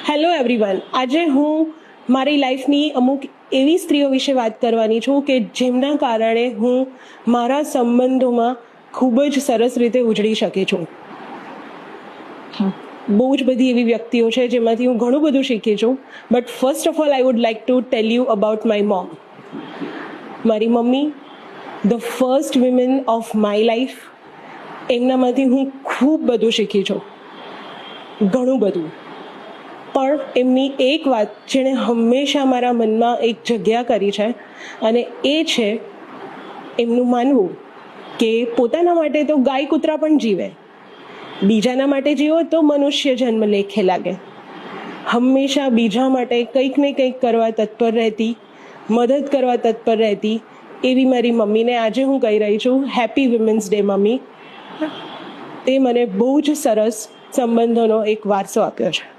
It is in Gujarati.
Hello everyone. આજે હું મારી લાઈફની અમુક એવી સ્ત્રીઓ વિશે વાત કરવાની છું કે જેમના કારણે હું મારા સંબંધોમાં ખૂબ જ સરસ રીતે ઉજળી શકી છું. બહુ જ બધી એવી વ્યક્તિઓ છે જેમાંથી હું ઘણું બધું શીખી છું. But first of all I would like to tell you about my mom. મારી મમ્મી, the first women of my life. એમનામાંથી હું ખૂબ બધું શીખી છું, ઘણું બધું. પણ એમની એક વાત જેણે હંમેશા મારા મનમાં એક જગ્યા કરી છે, અને એ છે એમનું માનવું કે પોતાના માટે તો ગાય કૂતરા પણ જીવે, બીજાના માટે જીવો તો મનુષ્ય જન્મ લેખે લાગે. હંમેશા બીજા માટે કંઈક ને કંઈક કરવા તત્પર રહેતી, મદદ કરવા તત્પર રહેતી એવી મારી મમ્મીને આજે હું કહી રહી છું હેપી વિમેન્સ ડે મમ્મી. તે મને બહુ જ સરસ સંબંધોનો એક વારસો આપ્યો છે.